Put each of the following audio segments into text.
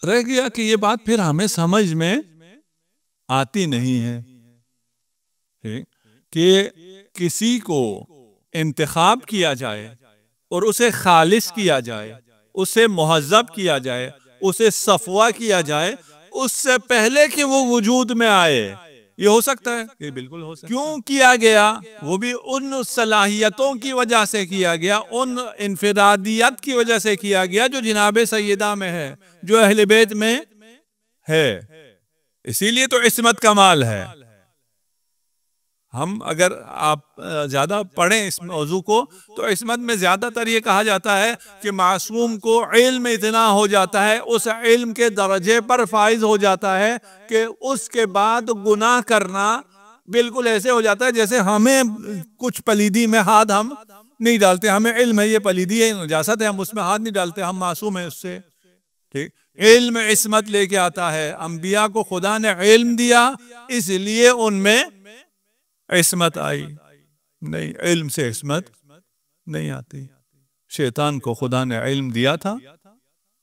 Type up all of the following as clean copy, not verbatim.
رہ گیا کہ یہ بات پھر ہمیں سمجھ میں آتی نہیں ہے کہ کسی کو انتخاب کیا جائے اور اسے خالص کیا جائے، اسے مہذب کیا جائے، اسے صفوہ کیا جائے اس سے پہلے کہ وہ وجود میں آئے. یہ ہو سکتا ہے؟ یہ بالکل ہو سکتا ہے. کیوں کیا گیا؟ وہ بھی ان صلاحیتوں کی وجہ سے کیا گیا، ان انفرادیت کی وجہ سے کیا گیا جو جناب سیدہ میں ہے، جو اہل بیت میں ہے. اسی لیے تو عصمت کمال ہے. ہم اگر آپ زیادہ پڑھیں اس موضوع کو تو عصمت میں زیادہ تر یہ کہا جاتا ہے کہ معصوم کو علم اتنا ہو جاتا ہے، اس علم کے درجے پر فائز ہو جاتا ہے کہ اس کے بعد گناہ کرنا بالکل ایسے ہو جاتا ہے جیسے ہمیں کچھ پلیدی میں ہاتھ ہم نہیں ڈالتے. ہمیں علم ہے یہ پلیدی ہے، نجاست ہے، ہم اس میں ہاتھ نہیں ڈالتے، ہم معصوم ہیں اس سے. ٹھیک، علم عصمت لے کے آتا ہے. انبیاء کو خدا نے علم دیا اس لیے ان میں عصمت آئی. نہیں، علم سے عصمت نہیں آتی. شیطان کو خدا نے علم دیا تھا،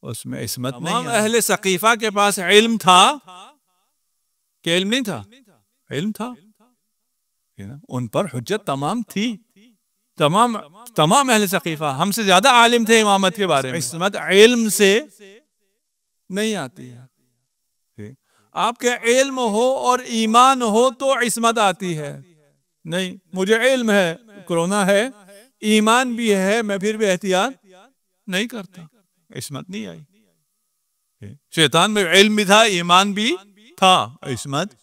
اس میں عصمت نہیں آئی. اہل ثقیفہ کے پاس علم تھا کہ علم نہیں تھا؟ علم تھا. ان پر حجت تمام تھی. تمام اہل ثقیفہ ہم سے زیادہ عالم تھے امامت کے بارے میں. عصمت علم سے نہیں آتی ہے. آپ کے علم ہو اور ایمان ہو تو عصمت آتی ہے. نہیں، مجھے علم ہے کرونا ہے، ایمان بھی ہے، میں پھر بھی احتیاط نہیں کرتا، عصمت نہیں آئی. شیطان میں علم بھی تھا، ایمان بھی تھا، عصمت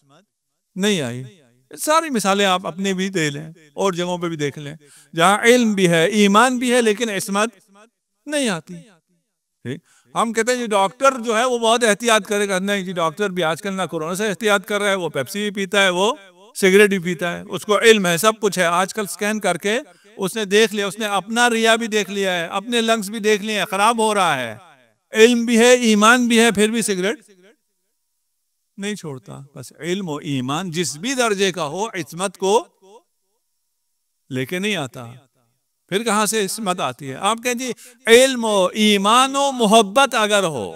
نہیں آئی. ساری مثالیں آپ اپنے بھی دے لیں اور جگہوں پہ بھی دیکھ لیں جہاں علم بھی ہے، ایمان بھی ہے، لیکن عصمت نہیں آتی. ہم کہتے ہیں جی ڈاکٹر جو ہے وہ بہت احتیاط کرے گا. نہیں جی، ڈاکٹر بھی آج کل نہ کورونا سے احتیاط کر رہا ہے، وہ پیپسی بھی پیتا ہے، وہ سگریٹ بھی پیتا ہے. اس کو علم ہے، سب کچھ ہے. آج کل سکین کر کے اس نے دیکھ لیا، اس نے اپنا ریا بھی دیکھ لیا ہے، اپنے لنگس بھی دیکھ لیے ہیں، خراب ہو رہا ہے. علم بھی ہے، ایمان بھی ہے، پھر بھی سگریٹ نہیں چھوڑتا. بس علم و ایمان جس بھی درجے کا ہو عصمت کو لے کے نہیں آتا. پھر کہاں سے عصمت آتی ہے؟ آپ کہیں جی علم و ایمان و محبت اگر ہو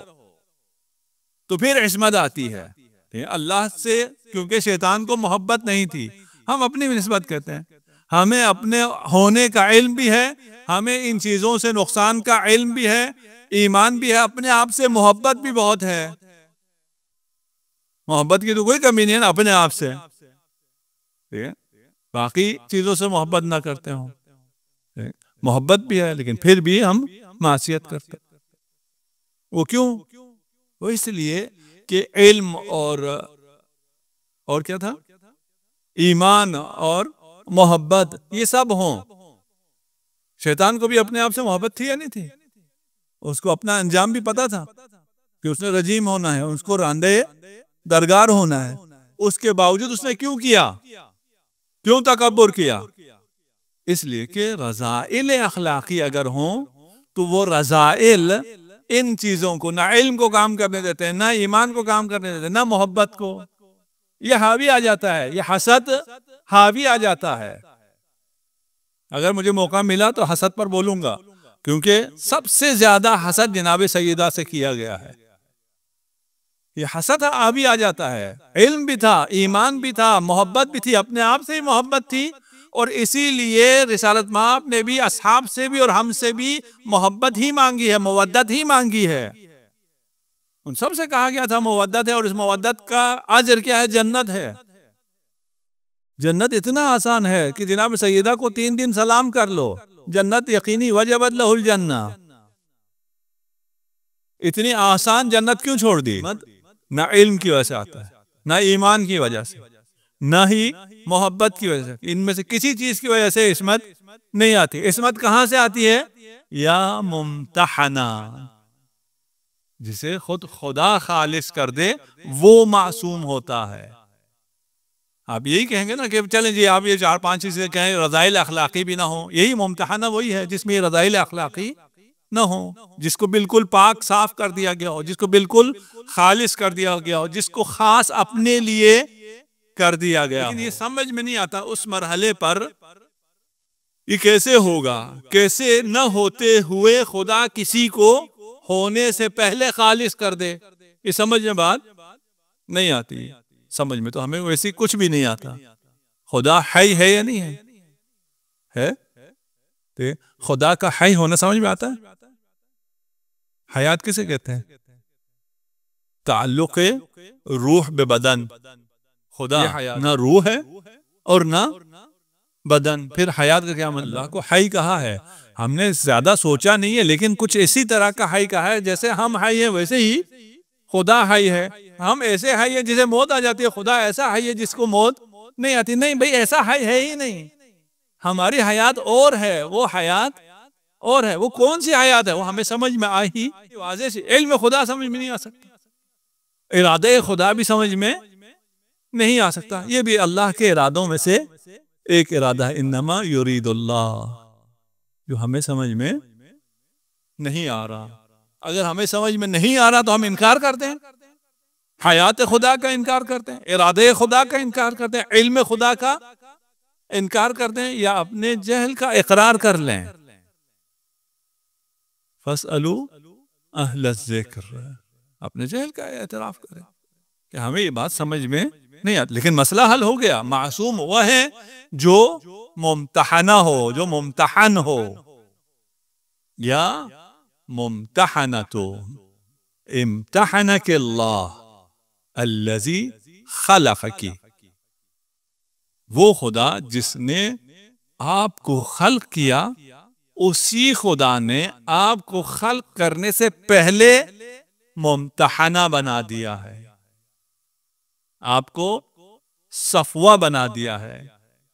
تو پھر عصمت آتی ہے. اللہ سے کیونکہ شیطان کو محبت نہیں تھی، ہم اپنی نسبت کہتے ہیں. ہمیں اپنے ہونے کا علم بھی ہے، ہمیں ان چیزوں سے نقصان کا علم بھی ہے، ایمان بھی ہے، اپنے آپ سے محبت بھی بہت ہے. محبت کی تو کوئی کمی نہیں ہے نا اپنے آپ سے. باقی چیزوں سے محبت نہ کرتے ہوں، محبت بھی ہے لیکن پھر بھی ہم معصیت کرتے. وہ کیوں؟ وہ اس لیے کہ علم اور کیا تھا؟ ایمان اور محبت یہ سب ہوں. شیطان کو بھی اپنے آپ سے محبت تھی یا نہیں تھی؟ اس کو اپنا انجام بھی پتا تھا کہ اس نے رجیم ہونا ہے، اس کو راندے درگار ہونا ہے. اس کے باوجود اس نے کیوں کیا؟ کیوں تکبر کیا؟ اس لیے کہ رذائل اخلاقی اگر ہوں تو وہ رذائل ان چیزوں کو نہ علم کو کام کرنے دیتے ہیں، نہ ایمان کو کام کرنے دیتے ہیں، نہ محبت کو. یہ حاوی آ جاتا ہے، یہ حسد حاوی آ جاتا ہے. اگر مجھے موقع ملا تو حسد پر بولوں گا، کیونکہ سب سے زیادہ حسد جناب سیدہ سے کیا گیا ہے. یہ حسد حاوی آ جاتا ہے. علم بھی تھا، ایمان بھی تھا، محبت بھی تھی، اپنے آپ سے ہی محبت تھی. اور اسی لیے رسالت مآب نے بھی اصحاب سے بھی اور ہم سے بھی محبت ہی مانگی ہے، مودت ہی مانگی ہے. ان سب سے کہا گیا تھا مودت ہے، اور اس مودت کا اجر کیا ہے؟ جنت ہے. جنت اتنا آسان ہے کہ جناب سیدہ کو 3 دن سلام کر لو، جنت یقینی، وجبت لہ الجنہ. اتنی آسان جنت کیوں چھوڑ دی؟ نہ علم کی وجہ سے آتا ہے، نہ ایمان کی وجہ سے، نہ ہی محبت کی وجہ سے. ان میں سے کسی چیز کی وجہ سے عصمت نہیں آتی. عصمت کہاں سے آتی ہے؟ یا ممتحنہ، جسے خود خدا خالص کر دے وہ معصوم ہوتا ہے. آپ یہی کہیں گے نا کہ چلیں جی آپ یہ 4-5 چیزیں کہیں، رذائل اخلاقی بھی نہ ہوں. یہی ممتحنہ وہی ہے جس میں یہ رذائل اخلاقی نہ ہو، جس کو بالکل پاک صاف کر دیا گیا ہو، جس کو بالکل خالص کر دیا گیا ہو، جس کو خاص اپنے لیے کر دیا گیا. لیکن یہ سمجھ میں نہیں آتا اس مرحلے پر یہ کیسے ہوگا، کیسے نہ ہوتے ہوئے خدا کسی کو ہونے سے پہلے خالص کر دے. یہ سمجھ میں بات نہیں آتی. سمجھ میں تو ہمیں ویسی کچھ بھی نہیں آتا. خدا حی ہے یا نہیں ہے؟ تو خدا کا حی ہونا سمجھ میں آتا ہے؟ حیات کسے کہتے ہیں؟ تعلق روح بے بدن. خدا نہ روح ہے اور نہ بدن، پھر حیات کا کیا مطلب؟ اللہ کو حی کہا ہے. ہم نے زیادہ سوچا نہیں ہے، لیکن کچھ اسی طرح کا حی کہا ہے. جیسے ہم حی ہیں ویسے ہی خدا حی ہے. ہم ایسے حی ہیں جسے موت آ جاتی ہے، خدا ایسا حی ہے جس کو موت نہیں آتی. نہیں بھئی، ایسا حی ہے ہی نہیں. ہماری حیات اور ہے، وہ حیات اور ہے. وہ کون سی حیات ہے؟ وہ ہمیں سمجھ میں آئی واضح سے. علم خدا سمجھ میں نہیں آ سکتا، ارادے خدا بھی سمجھ میں نہیں آ سکتا. یہ بھی اللہ کے ارادوں میں سے ایک ارادہ ہے، انما یرید اللہ، جو ہمیں سمجھ میں نہیں آ رہا. اگر ہمیں سمجھ میں نہیں آ رہا تو ہم انکار کرتے ہیں، حیات خدا کا انکار کرتے ہیں، ارادے خدا کا انکار کرتے ہیں، علم خدا کا انکار کرتے ہیں، یا اپنے جہل کا اقرار کر لیں. فَاسْأَلُوا أَهْلَ الذِّكْرِ، اپنے جہل کا اعتراف کریں کہ ہمیں یہ بات سمجھ میں نہیں آتی. لیکن مسئلہ حل ہو گیا. معصوم وہ ہے جو ممتحنہ ہو، جو ممتحن ہو. یا ممتحنتو امتحنک اللہ الذی خلقکی، وہ خدا جس نے آپ کو خلق کیا، اسی خدا نے آپ کو خلق کرنے سے پہلے ممتحنہ بنا دیا ہے، آپ کو صفوہ بنا دیا ہے،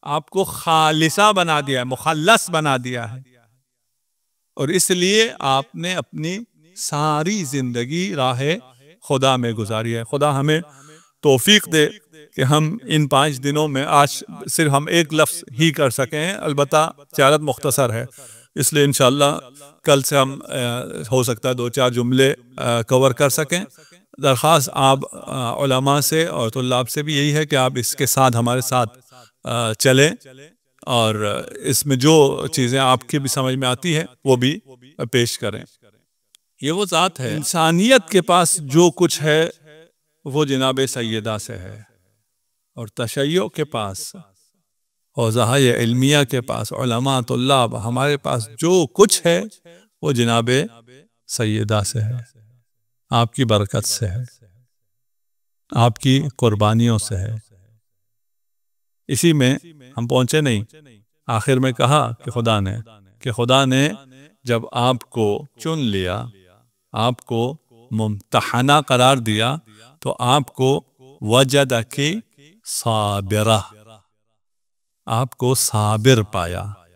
آپ کو خالصہ بنا دیا ہے، مخلص بنا دیا ہے. اور اس لیے آپ نے اپنی ساری زندگی راہ خدا میں گزاری ہے. خدا ہمیں توفیق دے کہ ہم ان 5 دنوں میں آج صرف ہم ایک لفظ ہی کر سکیں. البتہ چارت مختصر ہے، اس لیے انشاءاللہ کل سے ہم ہو سکتا ہے 2-4 جملے کور کر سکیں. درخواست آپ علماء سے اور طلاب سے بھی یہی ہے کہ آپ اس کے ساتھ ہمارے ساتھ چلیں، اور اس میں جو چیزیں آپ کی بھی سمجھ میں آتی ہے وہ بھی پیش کریں. یہ وہ ذات ہے، انسانیت کے پاس جو کچھ ہے وہ جناب سیدہ سے ہے، اور تشیع کے پاس، حوزہ علمیہ کے پاس، علماء طلاب، ہمارے پاس جو کچھ ہے وہ جناب سیدہ سے ہے. آپ کی برکت سے ہے، آپ کی قربانیوں سے ہے. اسی میں ہم پہنچے نہیں. آخر میں کہا کہ خدا نے جب آپ کو چن لیا، آپ کو ممتحنہ قرار دیا، تو آپ کو وجدکی صابرہ، آپ کو صابر پایا.